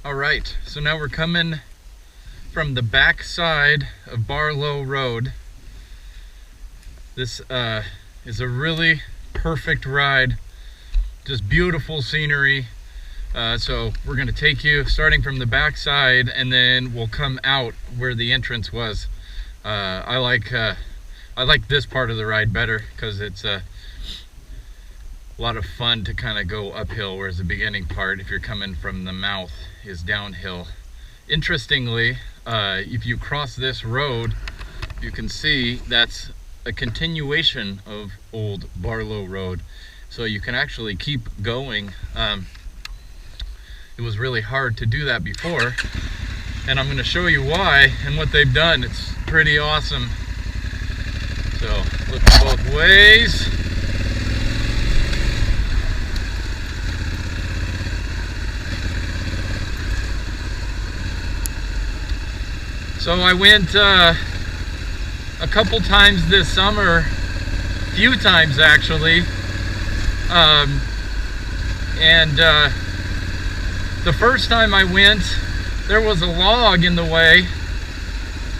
All right, so now we're coming from the back side of Barlow Road. This is a really perfect ride, just beautiful scenery. So we're gonna take you starting from the back side, and then we'll come out where the entrance was. I like this part of the ride better because it's a lot of fun to kind of go uphill, whereas the beginning part, if you're coming from the mouth, is downhill. Interestingly, if you cross this road, you can see that's a continuation of old Barlow Road, so you can actually keep going. It was really hard to do that before, and I'm going to show you why and what they've done. It's pretty awesome. So look both ways. So I went a couple times this summer, a few times actually, and the first time I went, there was a log in the way,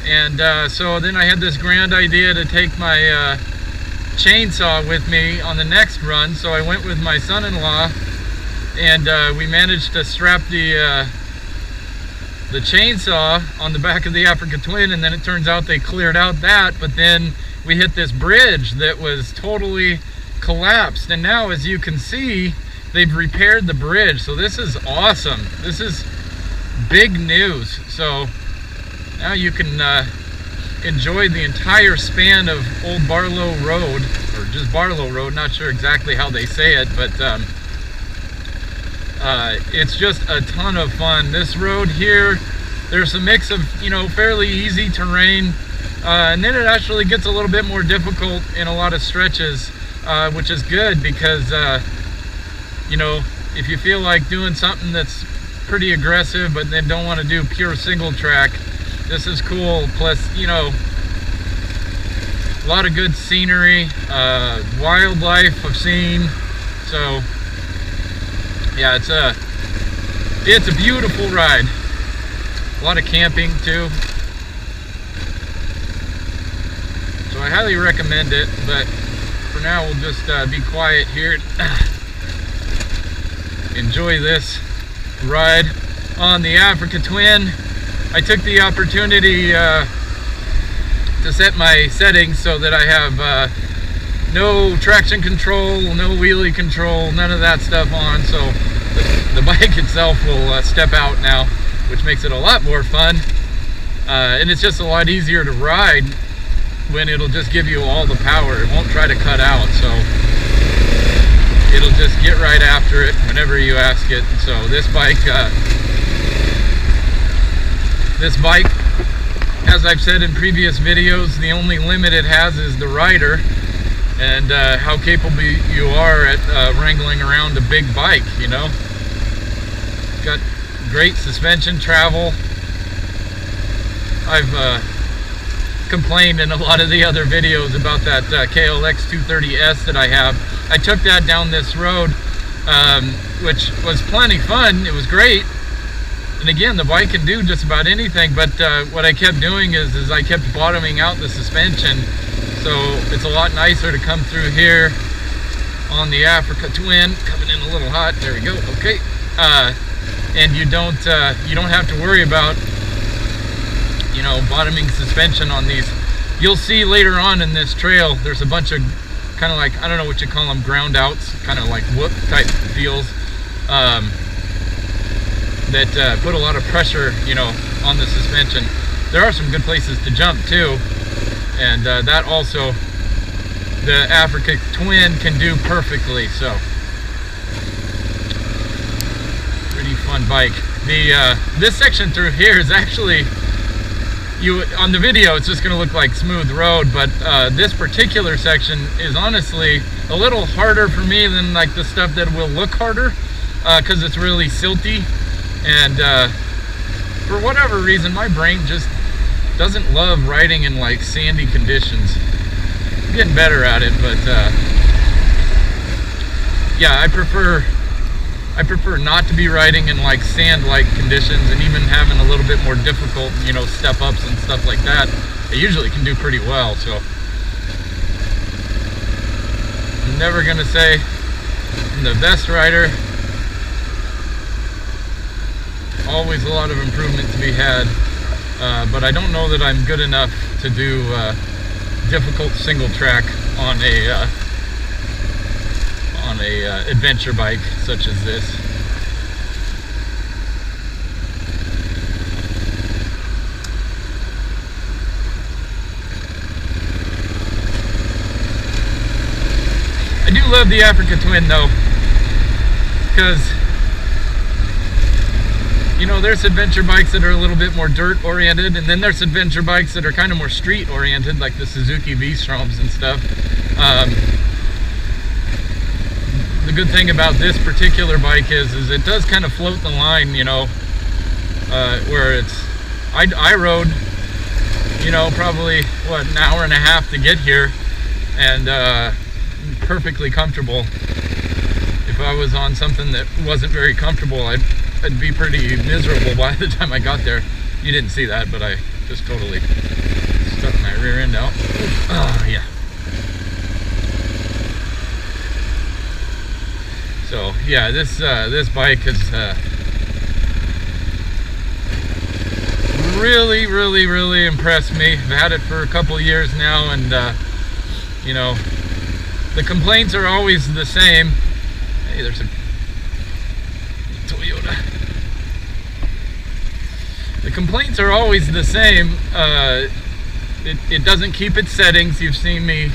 and so then I had this grand idea to take my chainsaw with me on the next run. So I went with my son-in-law, and we managed to strap the chainsaw on the back of the Africa Twin, and then it turns out they cleared out that, but then we hit this bridge that was totally collapsed, and now, as you can see, they've repaired the bridge. So this is awesome. This is big news. So now you can enjoy the entire span of old Barlow Road, or just Barlow Road, not sure exactly how they say it, but it's just a ton of fun. This road here, there's a mix of, fairly easy terrain, and then it actually gets a little bit more difficult in a lot of stretches, which is good because, if you feel like doing something that's pretty aggressive but then don't want to do pure single track, this is cool. Plus, a lot of good scenery, wildlife I've seen. So yeah, it's a beautiful ride. A lot of camping too. So I highly recommend it, but for now we'll just be quiet here. Enjoy this ride on the Africa Twin. I took the opportunity to set my settings so that I have no traction control, no wheelie control, none of that stuff on, so the bike itself will step out now, which makes it a lot more fun, and it's just a lot easier to ride when it'll just give you all the power. It won't try to cut out, so it'll just get right after it whenever you ask it. So this bike, as I've said in previous videos, the only limit it has is the rider, and how capable you are at wrangling around a big bike, Got great suspension travel. I've complained in a lot of the other videos about that KLX 230S that I have. I took that down this road, which was plenty fun. It was great. And again, the bike can do just about anything, but what I kept doing is I kept bottoming out the suspension. So it's a lot nicer to come through here on the Africa Twin. Coming in a little hot. There we go. Okay. And you don't have to worry about bottoming suspension on these. You'll see later on in this trail, there's a bunch of kind of like, I don't know what you call them, ground outs, kind of like whoop type deals, that put a lot of pressure, on the suspension. There are some good places to jump too. And that also the Africa Twin can do perfectly. So pretty fun bike. This section through here is actually, on the video it's just going to look like smooth road, but this particular section is honestly a little harder for me than like the stuff that will look harder, because it's really silty, and for whatever reason my brain just doesn't love riding in like sandy conditions. I'm getting better at it, but yeah, I prefer I prefer not to be riding in like sand-like conditions, and even having a little bit more difficult, you know, step-ups and stuff like that, I usually can do pretty well. So I'm never gonna say I'm the best rider. Always a lot of improvement to be had, but I don't know that I'm good enough to do difficult single track on a adventure bike such as this. I do love the Africa Twin though, because, you know, there's adventure bikes that are a little bit more dirt oriented, and then there's adventure bikes that are kind of more street oriented, like the Suzuki V-Stroms and stuff. The good thing about this particular bike is it does kind of float the line, you know, where it's, I rode, you know, probably, what, an hour and a half to get here, and perfectly comfortable. If I was on something that wasn't very comfortable, I'd be pretty miserable by the time I got there. You didn't see that, but I just totally stuck my rear end out. Oh, yeah. So yeah, this bike has really impressed me. I've had it for a couple years now, and you know, the complaints are always the same. Hey, there's a Toyota. The complaints are always the same. It doesn't keep its settings. You've seen me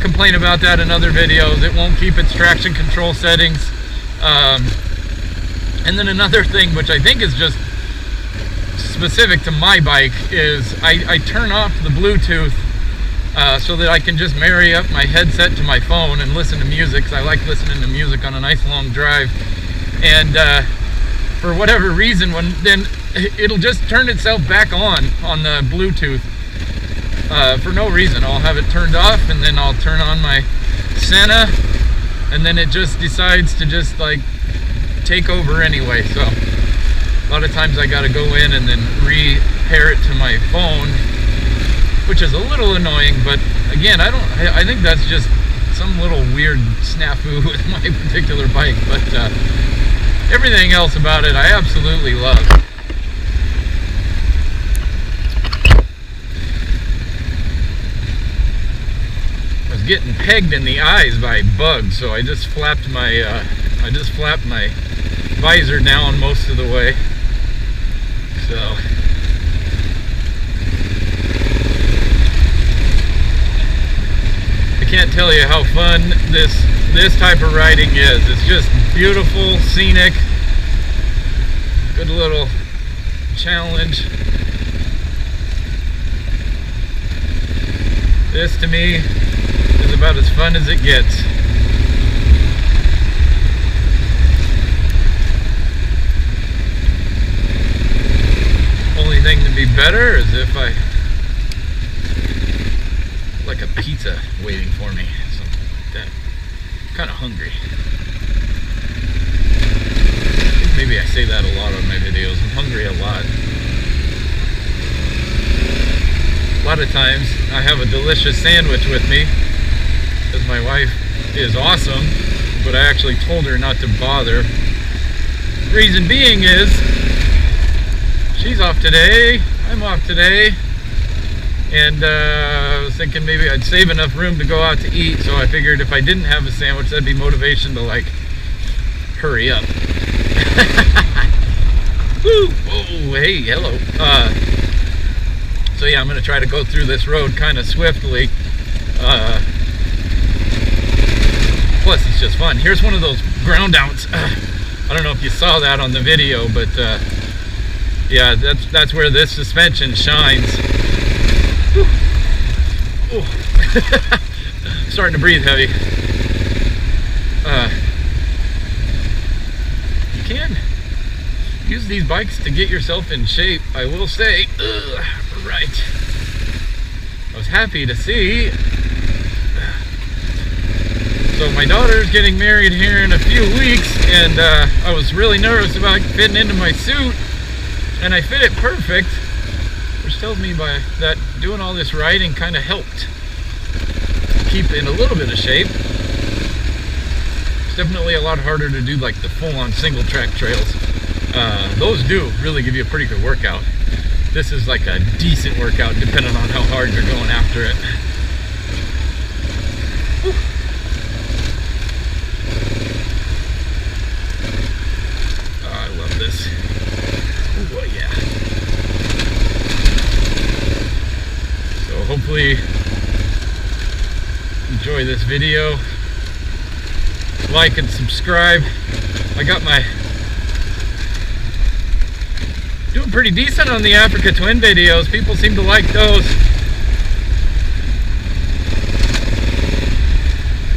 complain about that in other videos. It won't keep its traction control settings. And then another thing, which I think is just specific to my bike, is I turn off the Bluetooth so that I can just marry up my headset to my phone and listen to music, because I like listening to music on a nice long drive. And for whatever reason, then it'll just turn itself back on the Bluetooth for no reason. I'll have it turned off, and then I'll turn on my Senna, and then it just decides to just like take over anyway. So a lot of times I gotta go in and then repair it to my phone, which is a little annoying, but again, I think that's just some little weird snafu with my particular bike, but everything else about it I absolutely love. I was getting pegged in the eyes by bugs, so I just flapped my visor down most of the way. So I can't tell you how fun this type of riding is. It's just beautiful, scenic, good little challenge. This to me is about as fun as it gets. Only thing to be better is if I like a pizza waiting for me, something like that. I'm kind of hungry. Maybe I say that a lot on my videos. I'm hungry a lot. A lot of times I have a delicious sandwich with me, because my wife is awesome, but I actually told her not to bother. Reason being is she's off today, I'm off today, and I was thinking maybe I'd save enough room to go out to eat, so I figured if I didn't have a sandwich, that'd be motivation to like hurry up. Woo! Whoa, hey, hello. So yeah, I'm gonna try to go through this road kind of swiftly. Plus, it's just fun. Here's one of those ground outs. I don't know if you saw that on the video, but yeah, that's where this suspension shines. Starting to breathe heavy. You can use these bikes to get yourself in shape, I will say. Right. I was happy to see. So my daughter's getting married here in a few weeks, and I was really nervous about fitting into my suit, and I fit it perfect, which tells me that doing all this riding kind of helped keep in a little bit of shape. It's definitely a lot harder to do like the full-on single track trails. Those do really give you a pretty good workout. This is like a decent workout depending on how hard you're going after it. Whew. Oh, I love this. Ooh, yeah. So hopefully enjoy this video. Like and subscribe. I got my doing pretty decent on the Africa Twin videos. People seem to like those.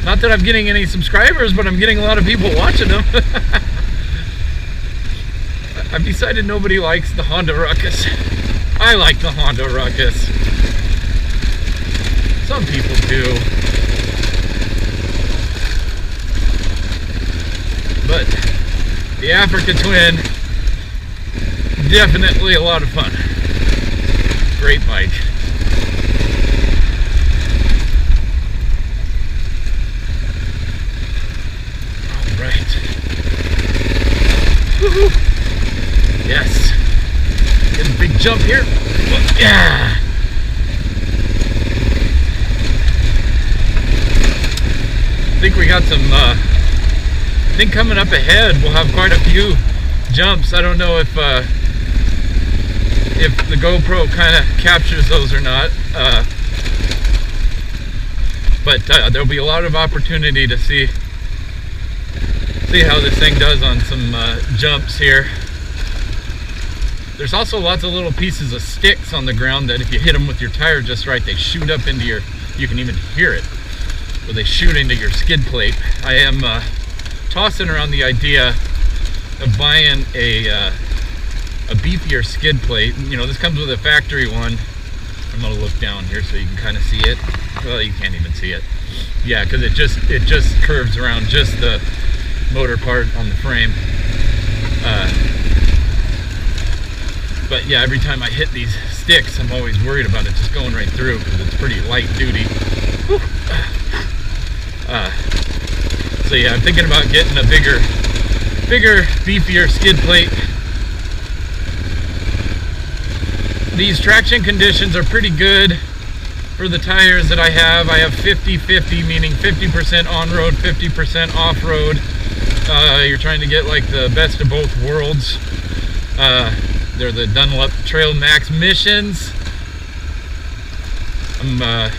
Not that I'm getting any subscribers, but I'm getting a lot of people watching them. I've decided nobody likes the Honda Ruckus. I like the Honda Ruckus. Some people do. But the Africa Twin, definitely a lot of fun. Great bike. All right. Woohoo! Yes. Get a big jump here. Yeah. I think we got some. I think coming up ahead we'll have quite a few jumps. I don't know if the GoPro kind of captures those or not, but there'll be a lot of opportunity to see how this thing does on some jumps here. There's also lots of little pieces of sticks on the ground that if you hit them with your tire just right, they shoot up into your, you can even hear it, where they shoot into your skid plate. I am tossing around the idea of buying a beefier skid plate. You know, this comes with a factory one. I'm gonna look down here so you can kind of see it. Well, you can't even see it. Yeah, because it just curves around just the motor part on the frame. But yeah, every time I hit these sticks, I'm always worried about it just going right through because it's pretty light duty. So yeah, I'm thinking about getting a bigger, beefier skid plate. These traction conditions are pretty good for the tires that I have. I have 50-50, meaning 50% on-road, 50% off-road. You're trying to get like the best of both worlds. They're the Dunlop Trail Max Missions. I'm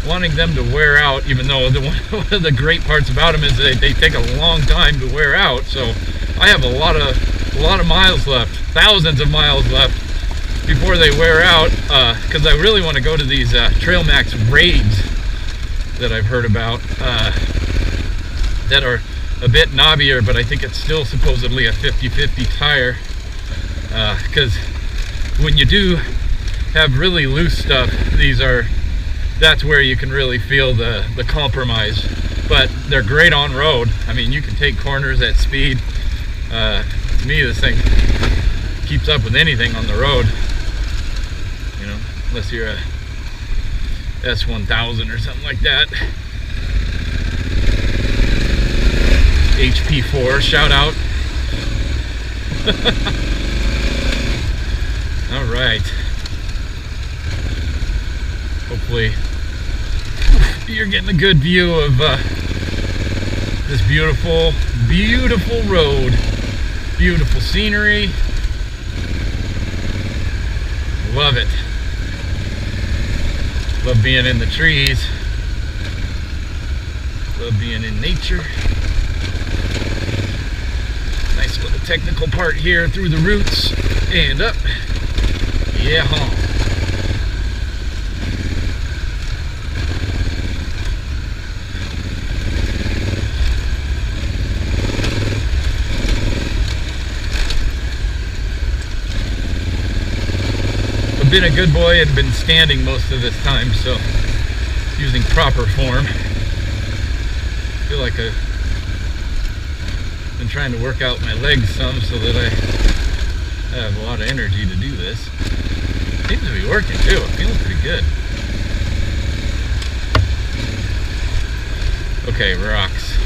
wanting them to wear out, even though one of the great parts about them is that they take a long time to wear out. So I have a lot of miles left, thousands of miles left before they wear out, because I really want to go to these Trail Max raids that I've heard about that are a bit knobbier, but I think it's still supposedly a 50-50 tire, because when you do have really loose stuff, that's where you can really feel the compromise. But they're great on road. I mean, you can take corners at speed. To me, this thing keeps up with anything on the road, you know, unless you're a S1000 or something like that. HP4 shout out. All right, hopefully you're getting a good view of this beautiful road. Beautiful scenery. Love it. Love being in the trees. Love being in nature. Nice little technical part here through the roots and up. Yeah, huh. I've been a good boy and been standing most of this time, so using proper form. I feel like Been trying to work out my legs some so that I have a lot of energy to do this. Seems to be working too. It feels pretty good. Okay, rocks.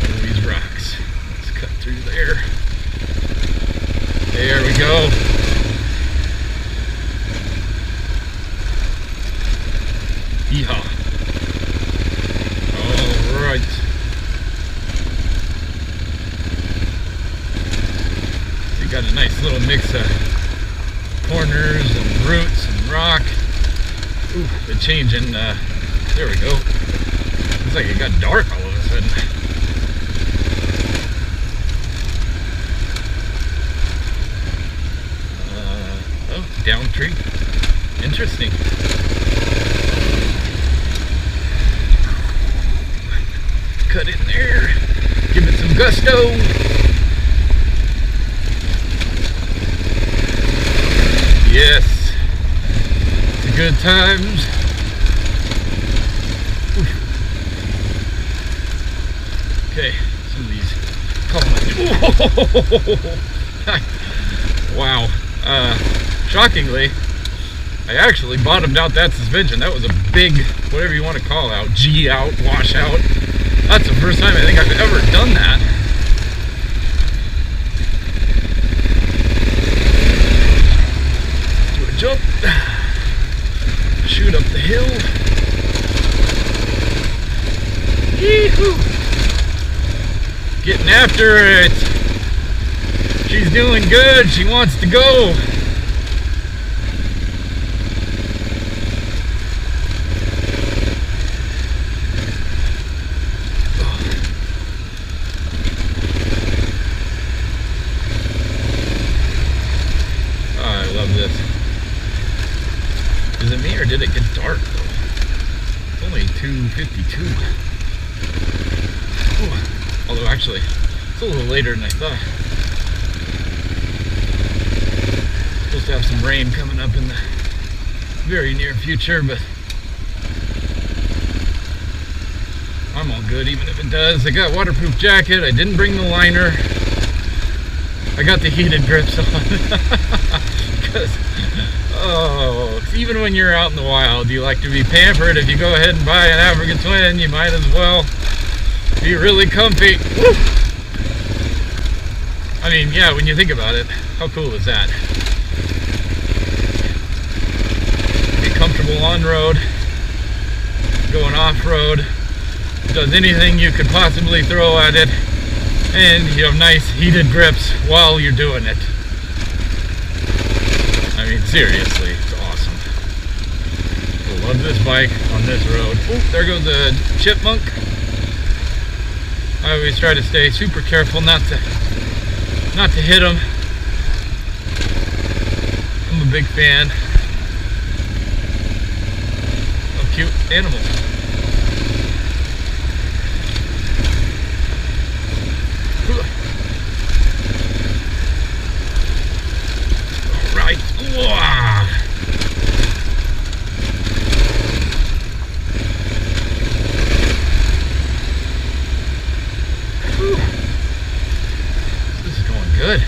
All these rocks. Let's cut through there. There we go. Yeehaw. All right. We got a nice little mix of corners and roots and rock. Ooh, the change in, there we go. Looks like it got dark all of a sudden. Oh, down tree. Interesting. Cut in there. Give it some gusto. Yes. It's good times. Okay, some of these wow. Shockingly, I actually bottomed out that suspension. That was a big, whatever you want to call out, G out, wash out. That's the first time I think I've ever done that. Do a jump, shoot up the hill. Yee-hoo! Getting after it. She's doing good. She wants to go. Oh, I love this. Is it me or did it get dark though? It's only 2:52. Although actually, it's a little later than I thought. Supposed to have some rain coming up in the very near future, but I'm all good even if it does. I got waterproof jacket. I didn't bring the liner. I got the heated grips on. Because, oh, even when you're out in the wild, you like to be pampered. If you go ahead and buy an African Twin, you might as well be really comfy. Woo! I mean, yeah, when you think about it, how cool is that? Be comfortable on road, going off road, does anything you could possibly throw at it, and you have nice heated grips while you're doing it. I mean, seriously, it's awesome. I love this bike on this road. Oh, there goes a chipmunk. I always try to stay super careful not to hit them. I'm a big fan of cute animals. All right. Wow. Good.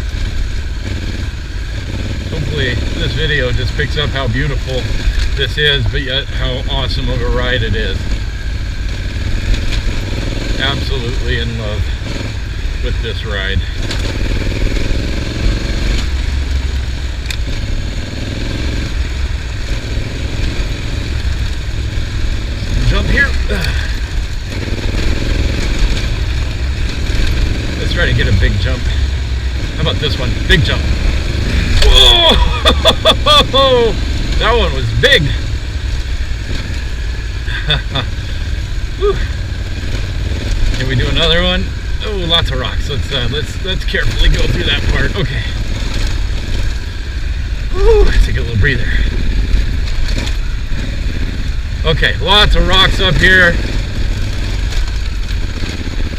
Hopefully this video just picks up how beautiful this is, but yet how awesome of a ride it is. Absolutely in love with this ride. Jump here. Let's try to get a big jump. How about this one? Big jump. Whoa! That one was big. Can we do another one? Oh, lots of rocks. Let's carefully go through that part. Okay. Whew, let's take a little breather. Okay, lots of rocks up here.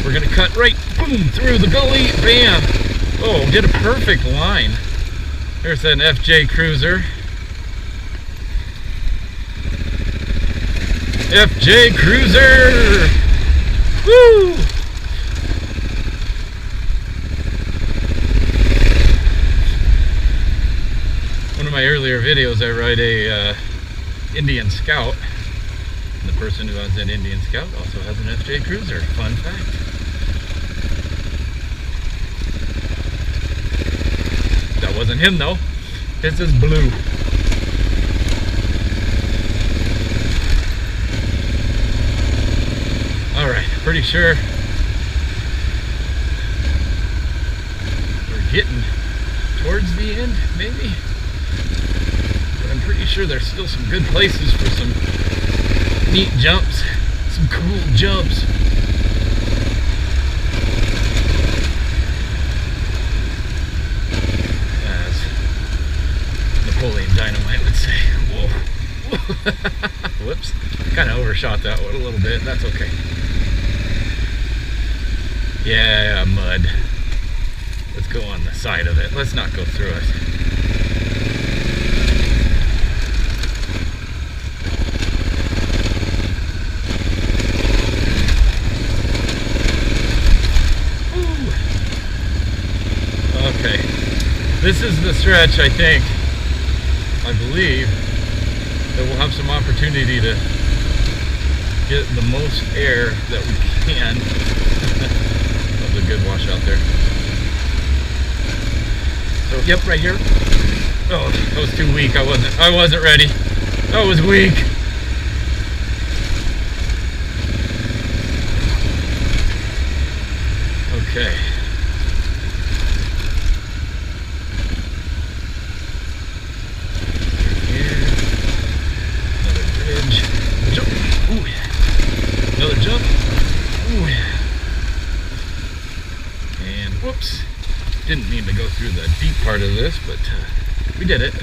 We're gonna cut right, boom, through the gully. Bam. Oh, did a perfect line. There's an FJ Cruiser. FJ Cruiser! Woo! my earlier videos, I ride a Indian Scout. And the person who has that Indian Scout also has an FJ Cruiser. Fun fact. That wasn't him though. This is blue. Alright, pretty sure we're getting towards the end, maybe? But I'm pretty sure there's still some good places for some neat jumps, some cool jumps. As Napoleon Dynamite would say. Whoa. Whoops. Kind of overshot that one a little bit. That's okay. Yeah, mud. Let's go on the side of it. Let's not go through it. Ooh. Okay. This is the stretch, I think. I believe that we'll have some opportunity to get the most air that we can. That was a good washout there. So, yep, right here. Oh, that was too weak. I wasn't ready. That was weak. Okay. Another jump. Ooh. And whoops. Didn't mean to go through the deep part of this, but we did it.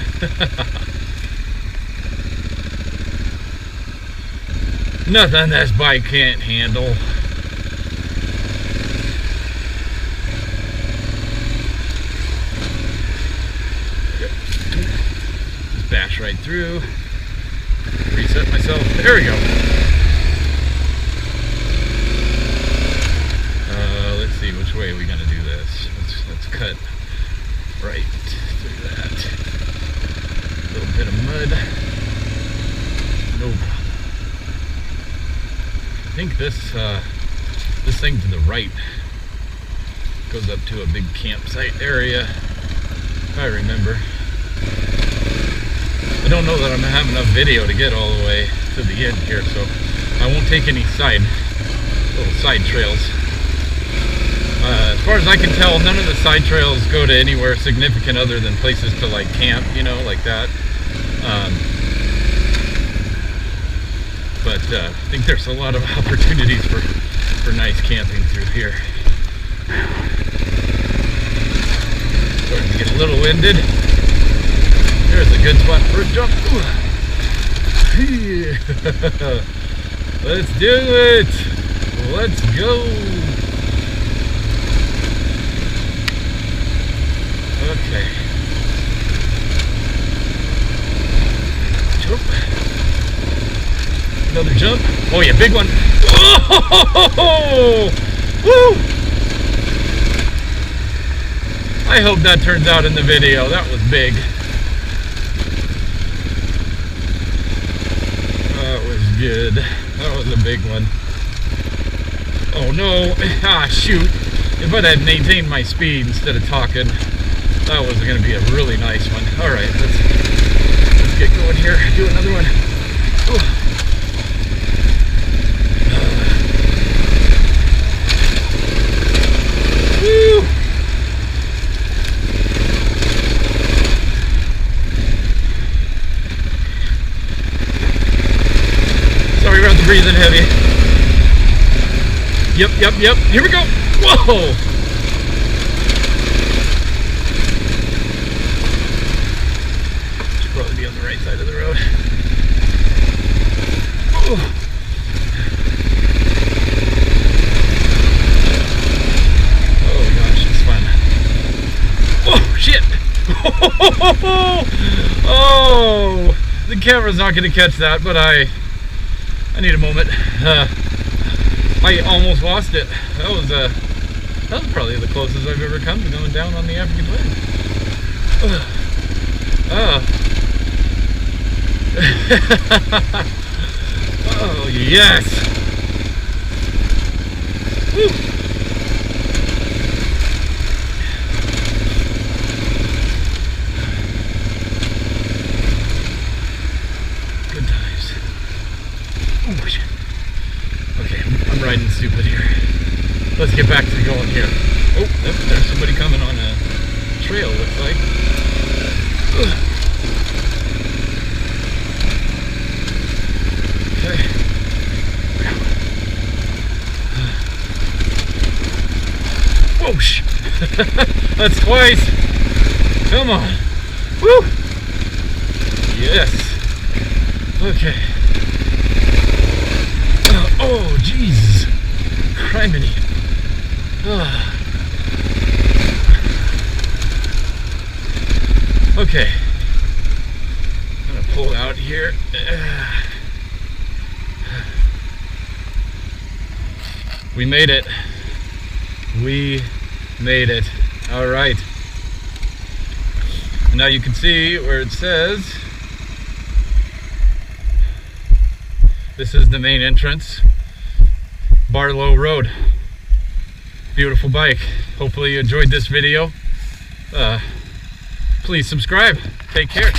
Nothing this bike can't handle. Just bash right through. Reset myself. There we go. Let's see, which way are we gonna do this? Let's cut right through that. A little bit of mud. No problem. I think this thing to the right goes up to a big campsite area, if I remember. I don't know that I'm gonna have enough video to get all the way to the end here, so I won't take any little side trails. As far as I can tell, none of the side trails go to anywhere significant other than places to like camp, you know, like that. But I think there's a lot of opportunities for nice camping through here. Starting to get a little winded. There's a good spot for a jump. Let's do it. Let's go. Okay. Jump. Another jump. Oh yeah, big one. Oh! Woo! I hope that turns out in the video. That was big. That was good. That was a big one. Oh no. Ah, shoot. If I'd had maintained my speed instead of talking, that was going to be a really nice one. Alright, let's get going here. Do another one. Woo. Sorry about the breathing heavy. Yep. Here we go. Whoa! Probably be on the right side of the road. Oh, oh gosh, it's fun. Oh shit! Oh, the camera's not going to catch that, but I need a moment. I almost lost it. That was probably the closest I've ever come to going down on the African Twin. Oh. Oh, yes. Woo. Good times. Oh, shit. Okay, I'm riding stupid here. Let's get back to going here. Oh, there's somebody coming on a trail, looks like. Ugh. Okay. Whoa, that's twice. Come on. Woo. Yes. Okay. Oh, jeez. Criminy. Okay. I'm gonna pull out here. We made it. We made it. All right. Now you can see where it says this is the main entrance, Barlow Road. Beautiful bike. Hopefully you enjoyed this video. Please subscribe. Take care.